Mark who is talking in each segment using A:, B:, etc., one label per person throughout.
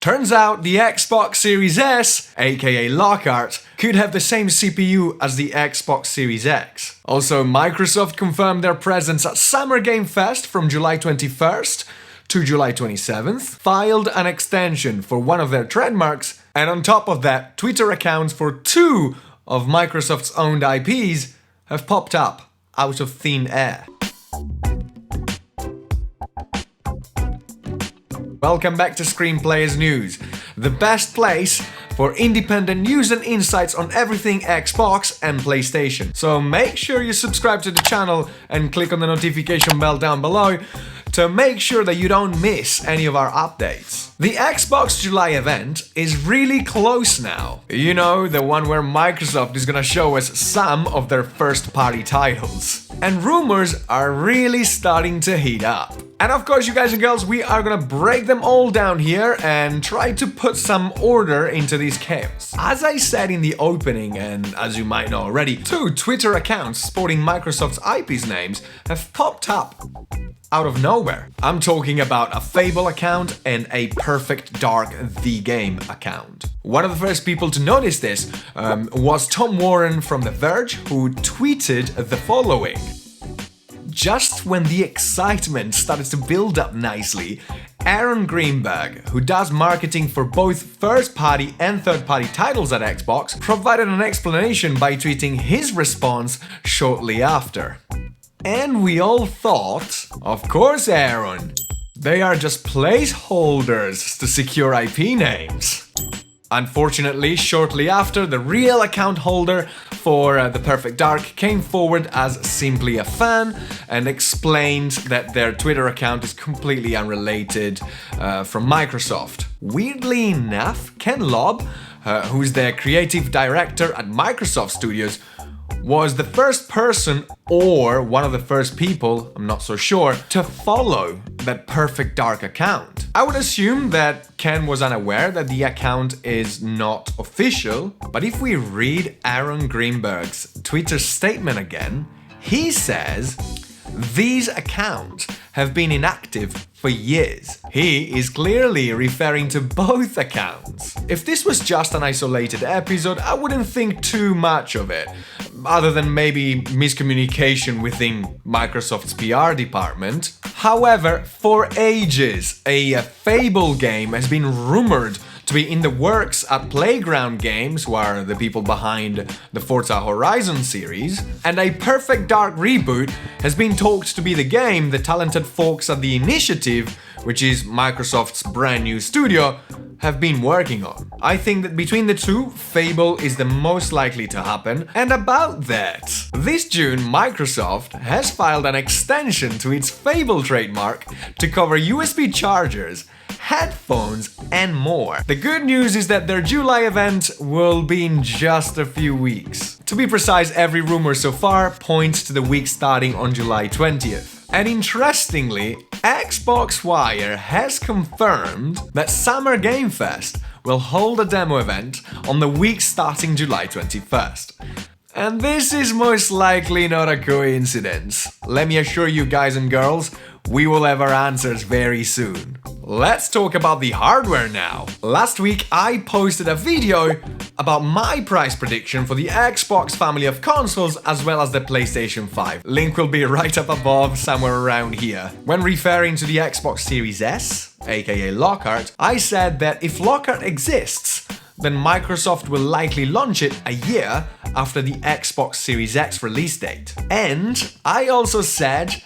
A: Turns out the Xbox Series S, aka Lockhart, could have the same CPU as the Xbox Series X. Also, Microsoft confirmed their presence at Summer Game Fest from July 21st to July 27th, filed an extension for one of their trademarks, and on top of that, Twitter accounts for 2 of Microsoft's owned IPs have popped up out of thin air. Welcome back to ScreenPlayers News, the best place for independent news and insights on everything Xbox and PlayStation. So make sure you subscribe to the channel and click on the notification bell down below to make sure that you don't miss any of our updates. The Xbox July event is really close now. You know, the one where Microsoft is gonna show us some of their first-party titles. And rumors are really starting to heat up. And of course, you guys and girls, we are gonna break them all down here and try to put some order into this chaos. As I said in the opening, and as you might know already, 2 Twitter accounts sporting Microsoft's IPs names have popped up out of nowhere. I'm talking about a Fable account and a Perfect Dark The Game account. One of the first people to notice this was Tom Warren from The Verge, who tweeted the following. Just when the excitement started to build up nicely, Aaron Greenberg, who does marketing for both first-party and third-party titles at Xbox, provided an explanation by tweeting his response shortly after. And we all thought, of course, Aaron, they are just placeholders to secure IP names. Unfortunately, shortly after, the real account holder for the Perfect Dark came forward as simply a fan and explained that their Twitter account is completely unrelated from Microsoft. Weirdly enough, Ken Lobb, who's the creative director at Microsoft Studios, was the first person, or one of the first people, I'm not so sure, to follow that Perfect Dark account. I would assume that Ken was unaware that the account is not official, but if we read Aaron Greenberg's Twitter statement again, he says, "These accounts have been inactive for years." He is clearly referring to both accounts. If this was just an isolated episode, I wouldn't think too much of it, other than maybe miscommunication within Microsoft's PR department. However, for ages, a Fable game has been rumored to be in the works at Playground Games, who are the people behind the Forza Horizon series, and a Perfect Dark reboot has been talked to be the game the talented folks at the Initiative, which is Microsoft's brand new studio, have been working on. I think that between the two, Fable is the most likely to happen. And about that, this June, Microsoft has filed an extension to its Fable trademark to cover USB chargers, headphones, and more. The good news is that their July event will be in just a few weeks. To be precise, every rumor so far points to the week starting on July 20th. And interestingly, Xbox Wire has confirmed that Summer Game Fest will hold a demo event on the week starting July 21st. And this is most likely not a coincidence. Let me assure you guys and girls, we will have our answers very soon. Let's talk about the hardware now. Last week I posted a video about my price prediction for the Xbox family of consoles as well as the PlayStation 5. Link will be right up above, somewhere around here. When referring to the Xbox Series S, aka Lockhart, I said that if Lockhart exists, then Microsoft will likely launch it a year after the Xbox Series X release date. And I also said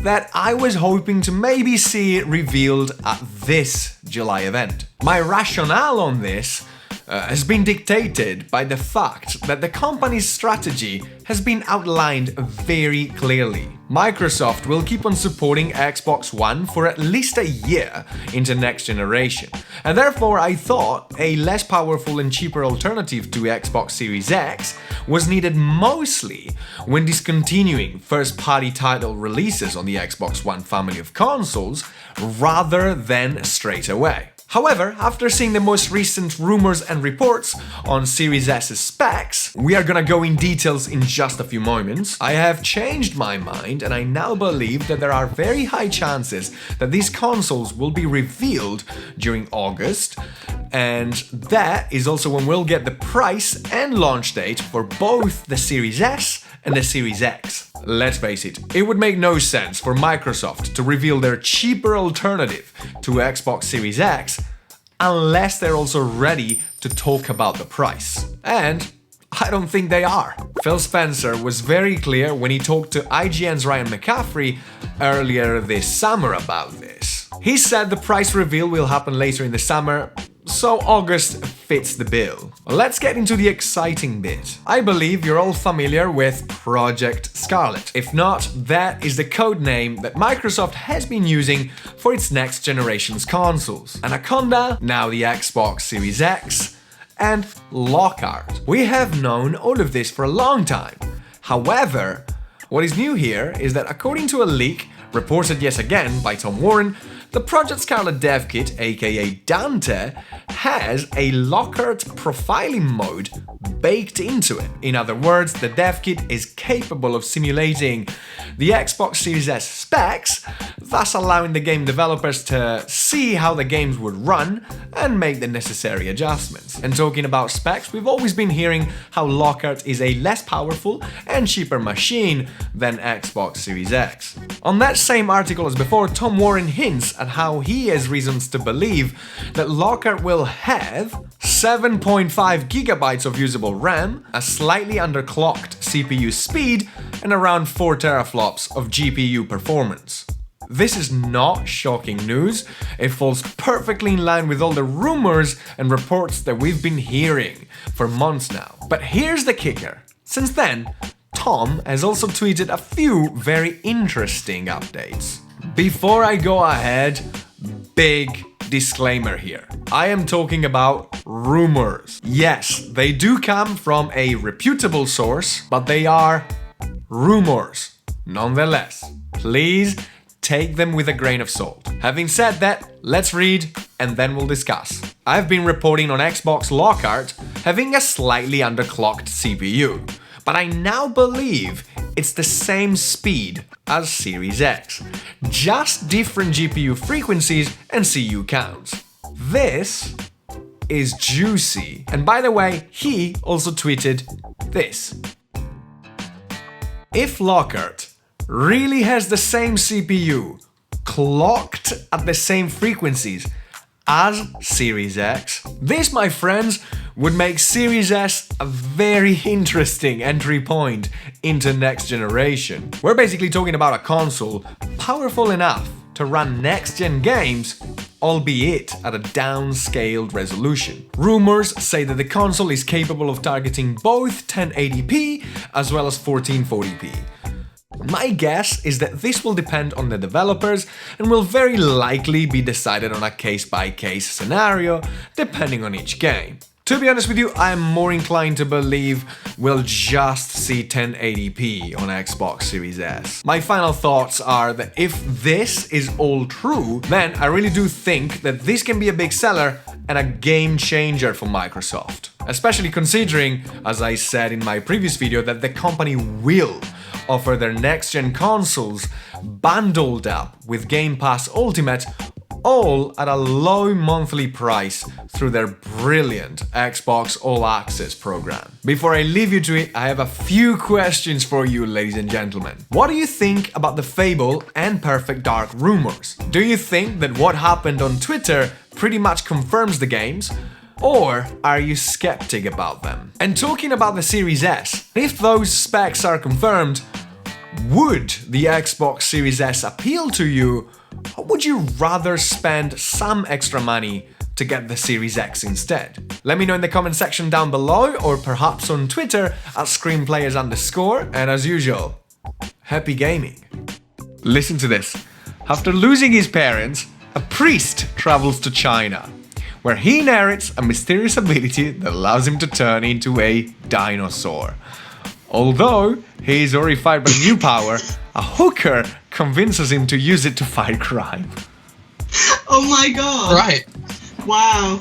A: that I was hoping to maybe see it revealed at this July event. My rationale on this has been dictated by the fact that the company's strategy has been outlined very clearly. Microsoft will keep on supporting Xbox One for at least a year into next generation, and therefore I thought a less powerful and cheaper alternative to Xbox Series X was needed mostly when discontinuing first-party title releases on the Xbox One family of consoles rather than straight away. However, after seeing the most recent rumors and reports on Series S's specs, we are gonna go in details in just a few moments. I have changed my mind and I now believe that there are very high chances that these consoles will be revealed during August, and that is also when we'll get the price and launch date for both the Series S and the Series X. Let's face it would make no sense for Microsoft to reveal their cheaper alternative to Xbox Series X unless they're also ready to talk about the price. And I don't think they are. Phil Spencer was very clear when he talked to IGN's Ryan McCaffrey earlier this summer about this. He said the price reveal will happen later in the summer, so August fits the bill. Let's get into the exciting bit. I believe you're all familiar with Project Scarlet. If not, that is the code name that Microsoft has been using for its next generation's consoles. Anaconda, now the Xbox Series X, and Lockhart. We have known all of this for a long time. However, what is new here is that according to a leak reported yet again by Tom Warren, the Project Scarlet dev kit, aka Dante, has a Lockhart profiling mode baked into it. In other words, the dev kit is capable of simulating the Xbox Series S specs, thus allowing the game developers to see how the games would run and make the necessary adjustments. And talking about specs, we've always been hearing how Lockhart is a less powerful and cheaper machine than Xbox Series X. On that same article as before, Tom Warren hints at how he has reasons to believe that Lockhart will have 7.5 gigabytes of usable RAM, a slightly underclocked CPU speed, and around 4 teraflops of GPU performance. This is not shocking news, it falls perfectly in line with all the rumors and reports that we've been hearing for months now. But here's the kicker. Since then, Tom has also tweeted a few very interesting updates. Before I go ahead, big disclaimer here. I am talking about rumors. Yes, they do come from a reputable source, but they are rumors. Nonetheless, please take them with a grain of salt. Having said that, let's read and then we'll discuss. I've been reporting on Xbox Lockhart having a slightly underclocked CPU, but I now believe it's the same speed as Series X, just different GPU frequencies and CU counts. This is juicy. And by the way, he also tweeted this. If Lockhart really has the same CPU, clocked at the same frequencies as Series X, this, my friends, would make Series S a very interesting entry point into next generation. We're basically talking about a console powerful enough to run next-gen games, albeit at a downscaled resolution. Rumors say that the console is capable of targeting both 1080p as well as 1440p. My guess is that this will depend on the developers and will very likely be decided on a case-by-case scenario, depending on each game. To be honest with you, I'm more inclined to believe we'll just see 1080p on Xbox Series S. My final thoughts are that if this is all true, then I really do think that this can be a big seller and a game changer for Microsoft. Especially considering, as I said in my previous video, that the company will offer their next-gen consoles bundled up with Game Pass Ultimate, all at a low monthly price through their brilliant Xbox All Access program. Before I leave you to it, I have a few questions for you, ladies and gentlemen. What do you think about the Fable and Perfect Dark rumors? Do you think that what happened on Twitter pretty much confirms the games? Or are you skeptic about them? And talking about the Series S, if those specs are confirmed, would the Xbox Series S appeal to you? Or would you rather spend some extra money to get the Series X instead? Let me know in the comment section down below or perhaps on Twitter at ScreenPlayers_, and as usual, happy gaming. Listen to this. After losing his parents, a priest travels to China, where he inherits a mysterious ability that allows him to turn into a dinosaur. Although he is horrified by the new power, a hooker convinces him to use it to fight crime.
B: Oh my god!
C: Right.
B: Wow.